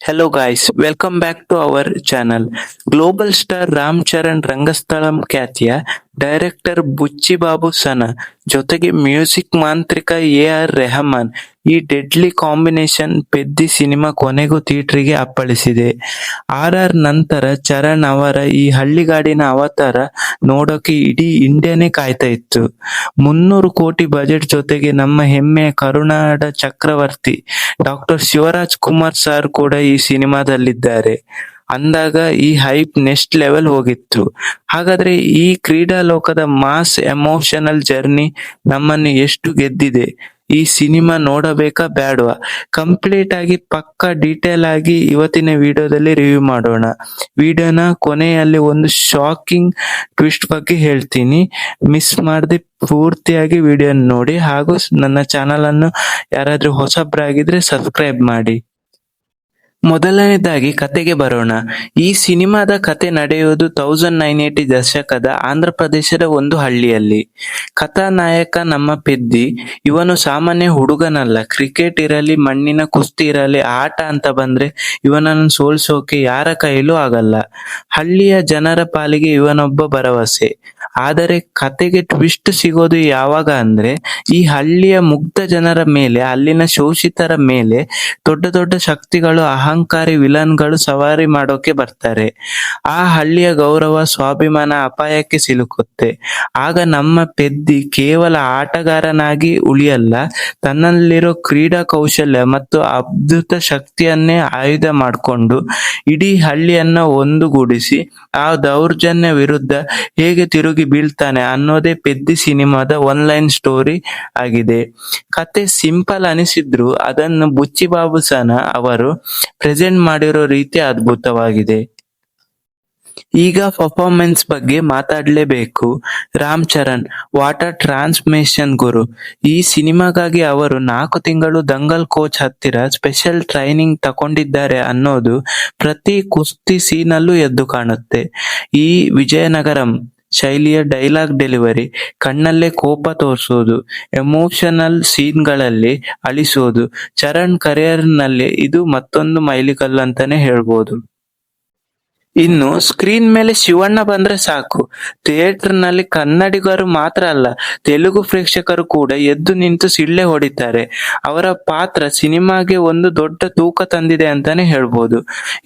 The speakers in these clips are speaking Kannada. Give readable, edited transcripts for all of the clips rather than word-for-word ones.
Hello guys, welcome back to our channel. Global star Ram Charan ರಂಗಸ್ಥಳಂ ಖ್ಯಾತಿಯ ಡೈರೆಕ್ಟರ್ ಬುಚ್ಚಿ ಬಾಬು ಸನ ಜೊತೆಗೆ ಮ್ಯೂಸಿಕ್ ಮಾಂತ್ರಿಕ AR ರೆಹಮಾನ್ ಈ ಡೆಡ್ಲಿ ಕಾಂಬಿನೇಷನ್ ಪೆದ್ದಿ ಸಿನಿಮಾ ಕೊನೆಗೂ ಥಿಯೇಟರ್ಗೆ ಅಪ್ಪಳಿಸಿದೆ. RR ನಂತರ ಚರಣ್ ಅವರ ಈ ಹಳ್ಳಿಗಾಡಿನ ಅವತಾರ ನೋಡೋಕೆ ಇಡೀ ಇಂಡಿಯಾನೇ ಕಾಯ್ತಾ ಇತ್ತು. 300 ಕೋಟಿ ಬಜೆಟ್ ಜೊತೆಗೆ ನಮ್ಮ ಹೆಮ್ಮೆಯ ಕರುನಾಡ ಚಕ್ರವರ್ತಿ ಡಾಕ್ಟರ್ ಶಿವರಾಜ್ ಕುಮಾರ್ ಸರ್ ಕೂಡ ಈ ಸಿನಿಮಾದಲ್ಲಿದ್ದಾರೆ ಅಂದಾಗ ಈ ಹೈಪ್ ನೆಕ್ಸ್ಟ್ ಲೆವೆಲ್ ಹೋಗಿತ್ತು. ಹಾಗಾದ್ರೆ ಈ ಕ್ರೀಡಾ ಲೋಕದ ಮಾಸ್ ಎಮೋಷನಲ್ ಜರ್ನಿ ನಮ್ಮನ್ನು ಎಷ್ಟು ಗೆದ್ದಿದೆ? ಈ ಸಿನಿಮಾ ನೋಡಬೇಕಾ ಬೇಡವಾ? ಕಂಪ್ಲೀಟ್ ಆಗಿ ಪಕ್ಕಾ ಡೀಟೇಲ್ ಆಗಿ ಇವತ್ತಿನ ವಿಡಿಯೋದಲ್ಲಿ ರಿವ್ಯೂ ಮಾಡೋಣ. ವಿಡಿಯೋನ ಕೊನೆಯಲ್ಲಿ ಒಂದು ಶಾಕಿಂಗ್ ಟ್ವಿಸ್ಟ್ ಬಗ್ಗೆ ಹೇಳ್ತೀನಿ. ಮಿಸ್ ಮಾಡದೆ ಪೂರ್ತಿಯಾಗಿ ವಿಡಿಯೋ ನೋಡಿ, ಹಾಗೂ ನನ್ನ ಚಾನಲ್ ಅನ್ನು ಯಾರಾದ್ರೂ ಹೊಸಬ್ರಾಗಿದ್ರೆ ಸಬ್ಸ್ಕ್ರೈಬ್ ಮಾಡಿ. ಮೊದಲನೇದಾಗಿ ಕತೆಗೆ ಬರೋಣ. ಈ ಸಿನಿಮಾದ ಕತೆ ನಡೆಯುವುದು 1980 ದಶಕದ ಆಂಧ್ರ ಪ್ರದೇಶದ ಒಂದು ಹಳ್ಳಿಯಲ್ಲಿ. ಕಥಾನಾಯಕ ನಮ್ಮ ಪೆದ್ದಿ. ಇವನು ಸಾಮಾನ್ಯ ಹುಡುಗನಲ್ಲ. ಕ್ರಿಕೆಟ್ ಇರಲಿ, ಮಣ್ಣಿನ ಕುಸ್ತಿ ಇರಲಿ, ಆಟ ಅಂತ ಬಂದ್ರೆ ಇವನನ್ನು ಸೋಲ್ಸೋಕೆ ಯಾರ ಕೈಲೂ ಆಗಲ್ಲ. ಹಳ್ಳಿಯ ಜನರ ಪಾಲಿಗೆ ಇವನೊಬ್ಬ ಭರವಸೆ. ಆದರೆ ಕತೆಗೆ ಟ್ವಿಸ್ಟ್ ಸಿಗೋದು ಯಾವಾಗ ಅಂದ್ರೆ, ಈ ಹಳ್ಳಿಯ ಮುಗ್ಧ ಜನರ ಮೇಲೆ, ಅಲ್ಲಿನ ಶೋಷಿತರ ಮೇಲೆ ದೊಡ್ಡ ದೊಡ್ಡ ಶಕ್ತಿಗಳು, ಅಹಂಕಾರಿ ವಿಲನ್ಗಳು ಸವಾರಿ ಮಾಡೋಕೆ ಬರ್ತಾರೆ. ಆ ಹಳ್ಳಿಯ ಗೌರವ, ಸ್ವಾಭಿಮಾನ ಅಪಾಯಕ್ಕೆ ಸಿಲುಕುತ್ತೆ. ಆಗ ನಮ್ಮ ಪೆದ್ದಿ ಕೇವಲ ಆಟಗಾರನಾಗಿ ಉಳಿಯಲ್ಲ, ತನ್ನಲ್ಲಿರೋ ಕ್ರೀಡಾ ಕೌಶಲ್ಯ ಮತ್ತು ಅದ್ಭುತ ಶಕ್ತಿಯನ್ನೇ ಆಯುಧ ಮಾಡಿಕೊಂಡು ಇಡೀ ಹಳ್ಳಿಯನ್ನ ಒಂದುಗೂಡಿಸಿ ಆ ದೌರ್ಜನ್ಯ ವಿರುದ್ಧ ಹೇಗೆ ತಿರುಗಿ ಬೀಳ್ತಾನೆ ಅನ್ನೋದೇ ಪೆದ್ದಿ ಸಿನಿಮಾದ ಒನ್ ಲೈನ್ ಸ್ಟೋರಿ ಆಗಿದೆ. ಕತೆ ಸಿಂಪಲ್ ಅನಿಸಿದ್ರು ಅದನ್ನು ಬುಚ್ಚಿ ಬಾಬು ಸನ ಅವರು ಪ್ರೆಸೆಂಟ್ ಮಾಡಿರೋ ರೀತಿ ಅದ್ಭುತವಾಗಿದೆ. ಈಗ ಪರ್ಫಾರ್ಮೆನ್ಸ್ ಬಗ್ಗೆ ಮಾತಾಡ್ಲೇಬೇಕು. ರಾಮ್ ಚರಣ್ ವಾಟರ್ ಟ್ರಾನ್ಸ್ಮೇಷನ್ ಗುರು. ಈ ಸಿನಿಮಾಗಾಗಿ ಅವರು 4 ತಿಂಗಳು ದಂಗಲ್ ಕೋಚ್ ಹತ್ತಿರ ಸ್ಪೆಷಲ್ ಟ್ರೈನಿಂಗ್ ತಗೊಂಡಿದ್ದಾರೆ ಅನ್ನೋದು ಪ್ರತಿ ಕುಸ್ತಿ ಸೀನಲ್ಲೂ ಎದ್ದು ಕಾಣುತ್ತೆ. ಈ ವಿಜಯನಗರಂ ಶೈಲಿಯ ಡೈಲಾಗ್ ಡೆಲಿವರಿ, ಕಣ್ಣಲ್ಲೇ ಕೋಪ ತೋರಿಸೋದು, ಎಮೋಷನಲ್ ಸೀನ್ಗಳಲ್ಲಿ ಅಳಿಸೋದು, ಚರಣ್ ಕರಿಯರ್ನಲ್ಲಿ ಇದು ಮತ್ತೊಂದು ಮೈಲಿಗಲ್ಲು ಅಂತಾನೆ ಹೇಳ್ಬೋದು. ಇನ್ನು ಸ್ಕ್ರೀನ್ ಮೇಲೆ ಶಿವಣ್ಣ ಬಂದ್ರೆ ಸಾಕು, ಥಿಯೇಟರ್ ನಲ್ಲಿ ಕನ್ನಡಿಗರು ಮಾತ್ರ ಅಲ್ಲ, ತೆಲುಗು ಪ್ರೇಕ್ಷಕರು ಕೂಡ ಎದ್ದು ನಿಂತು ಸಿಳ್ಳೆ ಹೊಡಿತಾರೆ. ಅವರ ಪಾತ್ರ ಸಿನಿಮಾಗೆ ಒಂದು ದೊಡ್ಡ ತೂಕ ತಂದಿದೆ ಅಂತಾನೆ ಹೇಳ್ಬೋದು.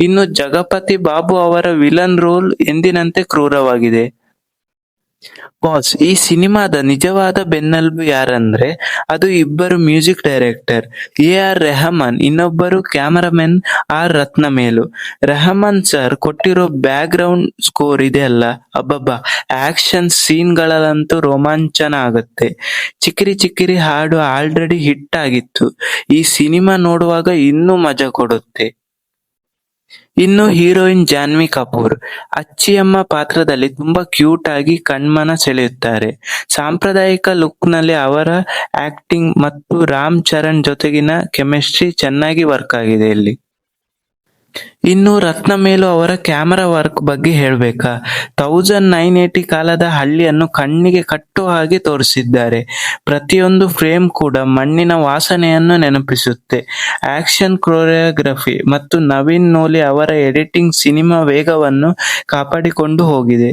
ಇನ್ನು ಜಗಪತಿ ಬಾಬು ಅವರ ವಿಲನ್ ರೋಲ್ ಎಂದಿನಂತೆ ಕ್ರೂರವಾಗಿದೆ. ಬಾಸ್, ಈ ಸಿನಿಮಾದ ನಿಜವಾದ ಬೆನ್ನೆಲುಬು ಯಾರಂದ್ರೆ ಅದು ಇಬ್ಬರು ಮ್ಯೂಸಿಕ್ ಡೈರೆಕ್ಟರ್, AR ರೆಹಮಾನ್, ಇನ್ನೊಬ್ಬರು ಕ್ಯಾಮರಾಮನ್ R ರತ್ನಮೇಲು. ರೆಹಮಾನ್ ಸರ್ ಕೊಟ್ಟಿರೋ ಬ್ಯಾಕ್ ಗ್ರೌಂಡ್ ಸ್ಕೋರ್ ಇದೆ ಅಲ್ಲ, ಅಬ್ಬಬ್ಬಾ, ಆಕ್ಷನ್ ಸೀನ್ಗಳಲ್ಲಂತೂ ರೋಮಾಂಚನ ಆಗುತ್ತೆ. ಚಿಕ್ಕಿರಿ ಚಿಕ್ಕಿರಿ ಹಾಡು ಆಲ್ರೆಡಿ ಹಿಟ್ ಆಗಿತ್ತು, ಈ ಸಿನಿಮಾ ನೋಡುವಾಗ ಇನ್ನೂ ಮಜಾ ಕೊಡುತ್ತೆ. ಇನ್ನು ಹೀರೋಯಿನ್ ಜಾನ್ವಿ ಕಪೂರ್ ಅಚ್ಚಿಯಮ್ಮ ಪಾತ್ರದಲ್ಲಿ ತುಂಬಾ ಕ್ಯೂಟ್ ಆಗಿ ಕಣ್ಮನ ಸೆಳೆಯುತ್ತಾರೆ. ಸಾಂಪ್ರದಾಯಿಕ ಲುಕ್ ನಲ್ಲಿ ಅವರ ಆಕ್ಟಿಂಗ್ ಮತ್ತು ರಾಮ್ ಚರಣ್ ಜೊತೆಗಿನ ಕೆಮಿಸ್ಟ್ರಿ ಚೆನ್ನಾಗಿ ವರ್ಕ್ ಆಗಿದೆ ಇಲ್ಲಿ. ಇನ್ನು ರತ್ನಮೇಲು ಅವರ ಕ್ಯಾಮರಾ ವರ್ಕ್ ಬಗ್ಗೆ ಹೇಳ್ಬೇಕಾ? 1980 ಕಾಲದ ಹಳ್ಳಿಯನ್ನು ಕಣ್ಣಿಗೆ ಕಟ್ಟುವ ಹಾಗೆ ತೋರಿಸಿದ್ದಾರೆ. ಪ್ರತಿಯೊಂದು ಫ್ರೇಮ್ ಕೂಡ ಮಣ್ಣಿನ ವಾಸನೆಯನ್ನು ನೆನಪಿಸುತ್ತೆ. ಆಕ್ಷನ್ ಕೊರಿಯೋಗ್ರಫಿ ಮತ್ತು ನವೀನ್ ನೋಲಿ ಅವರ ಎಡಿಟಿಂಗ್ ಸಿನಿಮಾ ವೇಗವನ್ನು ಕಾಪಾಡಿಕೊಂಡು ಹೋಗಿದೆ.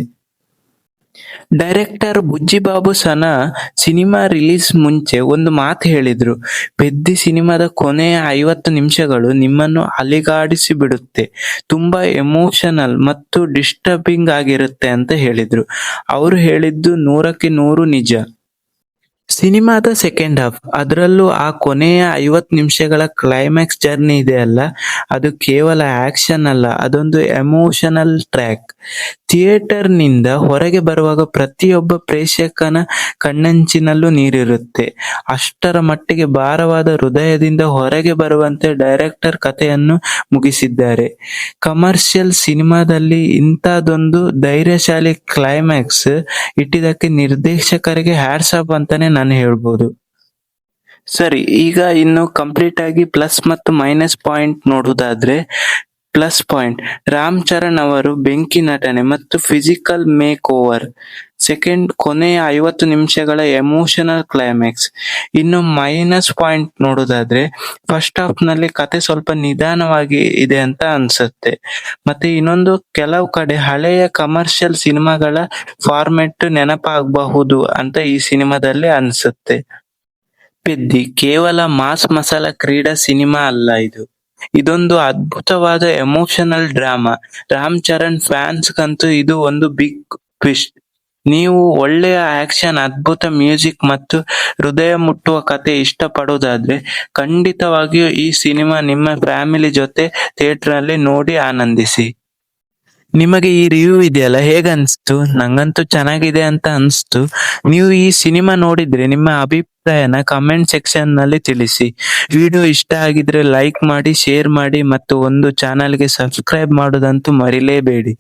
ಡೈರೆಕ್ಟರ್ ಬುಚ್ಚಿ ಬಾಬು ಸನ ಸಿನಿಮಾ ರಿಲೀಸ್ ಮುಂಚೆ ಒಂದು ಮಾತು ಹೇಳಿದ್ರು. ಪೆದ್ದಿ ಸಿನಿಮಾದ ಕೊನೆಯ 50 ನಿಮಿಷಗಳು ನಿಮ್ಮನ್ನು ಅಲಿಗಾಡಿಸಿ ಬಿಡುತ್ತೆ, ತುಂಬಾ ಎಮೋಷನಲ್ ಮತ್ತು ಡಿಸ್ಟರ್ಬಿಂಗ್ ಆಗಿರುತ್ತೆ ಅಂತ ಹೇಳಿದ್ರು. ಅವರು ಹೇಳಿದ್ದು 100ಕ್ಕೆ 100 ನಿಜ. ಸಿನಿಮಾದ ಸೆಕೆಂಡ್ ಹಾಫ್, ಅದರಲ್ಲೂ ಆ ಕೊನೆಯ 50 ನಿಮಿಷಗಳ ಕ್ಲೈಮ್ಯಾಕ್ಸ್ ಜರ್ನಿ ಇದೆ ಅಲ್ಲ, ಅದು ಕೇವಲ ಆಕ್ಷನ್ ಅಲ್ಲ, ಅದೊಂದು ಎಮೋಷನಲ್ ಟ್ರ್ಯಾಕ್. ಥಿಯೇಟರ್ ನಿಂದ ಹೊರಗೆ ಬರುವಾಗ ಪ್ರತಿಯೊಬ್ಬ ಪ್ರೇಕ್ಷಕನ ಕಣ್ಣಂಚಿನಲ್ಲೂ ನೀರಿರುತ್ತೆ. ಅಷ್ಟರ ಮಟ್ಟಿಗೆ ಭಾರವಾದ ಹೃದಯದಿಂದ ಹೊರಗೆ ಬರುವಂತೆ ಡೈರೆಕ್ಟರ್ ಕಥೆಯನ್ನು ಮುಗಿಸಿದ್ದಾರೆ. ಕಮರ್ಷಿಯಲ್ ಸಿನಿಮಾದಲ್ಲಿ ಇಂಥದೊಂದು ಧೈರ್ಯಶಾಲಿ ಕ್ಲೈಮ್ಯಾಕ್ಸ್ ಇಟ್ಟಿದ್ದಕ್ಕೆ ನಿರ್ದೇಶಕರಿಗೆ ಹ್ಯಾಟ್ಸ್ ಆಫ್ ಅಂತಾನೆ ನಾನು ಹೇಳ್ಬೋದು. ಸರಿ, ಈಗ ಇನ್ನು ಕಂಪ್ಲೀಟ್ ಆಗಿ ಪ್ಲಸ್ ಮತ್ತು ಮೈನಸ್ ಪಾಯಿಂಟ್ ನೋಡುವುದಾದ್ರೆ, ಪ್ಲಸ್ ಪಾಯಿಂಟ್, ರಾಮ್ ಚರಣ್ ಅವರು ಬೆಂಕಿ ನಟನೆ ಮತ್ತು ಫಿಸಿಕಲ್ ಮೇಕ್ ಓವರ್. ಸೆಕೆಂಡ್, ಕೊನೆಯ 50 ನಿಮಿಷಗಳ ಎಮೋಷನಲ್ ಕ್ಲೈಮ್ಯಾಕ್ಸ್. ಇನ್ನು ಮೈನಸ್ ಪಾಯಿಂಟ್ ನೋಡೋದಾದ್ರೆ, ಫಸ್ಟ್ ಹಾಫ್ ನಲ್ಲಿ ಕತೆ ಸ್ವಲ್ಪ ನಿಧಾನವಾಗಿ ಇದೆ ಅಂತ ಅನ್ಸುತ್ತೆ. ಮತ್ತೆ ಇನ್ನೊಂದು, ಕೆಲವು ಕಡೆ ಹಳೆಯ ಕಮರ್ಷಿಯಲ್ ಸಿನಿಮಾಗಳ ಫಾರ್ಮೆಟ್ ನೆನಪಾಗಬಹುದು ಅಂತ ಈ ಸಿನಿಮಾದಲ್ಲಿ ಅನ್ಸುತ್ತೆ. ಪೆದ್ದಿ ಕೇವಲ ಮಾಸ್ ಮಸಾಲಾ ಕ್ರೀಡಾ ಸಿನಿಮಾ ಅಲ್ಲ ಇದು. ಇದೊಂದು ಅದ್ಭುತವಾದ ಎಮೋಷನಲ್ ಡ್ರಾಮಾ. ರಾಮ್ ಚರಣ್ ಫ್ಯಾನ್ಸ್ಗಂತೂ ಇದು ಒಂದು ಬಿಗ್ ಟ್ವಿಸ್ಟ್. ನೀವು ಒಳ್ಳೆಯ ಆಕ್ಷನ್, ಅದ್ಭುತ ಮ್ಯೂಸಿಕ್ ಮತ್ತು ಹೃದಯ ಮುಟ್ಟುವ ಕತೆ ಇಷ್ಟಪಡೋದಾದ್ರೆ ಖಂಡಿತವಾಗಿಯೂ ಈ ಸಿನಿಮಾ ನಿಮ್ಮ ಫ್ಯಾಮಿಲಿ ಜೊತೆ ಥಿಯೇಟರ್ನಲ್ಲಿ ನೋಡಿ ಆನಂದಿಸಿ. ನಿಮಗೆ ಈ ರಿವ್ಯೂ ಇದೆಯಲ್ಲ, ಹೇಗನ್ಸ್ತು? ನಂಗಂತೂ ಚೆನ್ನಾಗಿದೆ ಅಂತ ಅನ್ಸ್ತು. ನೀವು ಈ ಸಿನಿಮಾ ನೋಡಿದ್ರೆ ನಿಮ್ಮ ಅಭಿಪ್ರಾಯನ ಕಮೆಂಟ್ ಸೆಕ್ಷನ್ ನಲ್ಲಿ ತಿಳಿಸಿ. ವಿಡಿಯೋ ಇಷ್ಟ ಆಗಿದ್ರೆ ಲೈಕ್ ಮಾಡಿ, ಶೇರ್ ಮಾಡಿ ಮತ್ತು ಒಂದು ಚಾನಲ್ಗೆ ಸಬ್ಸ್ಕ್ರೈಬ್ ಮಾಡೋದಂತೂ ಮರಿಲೇಬೇಡಿ.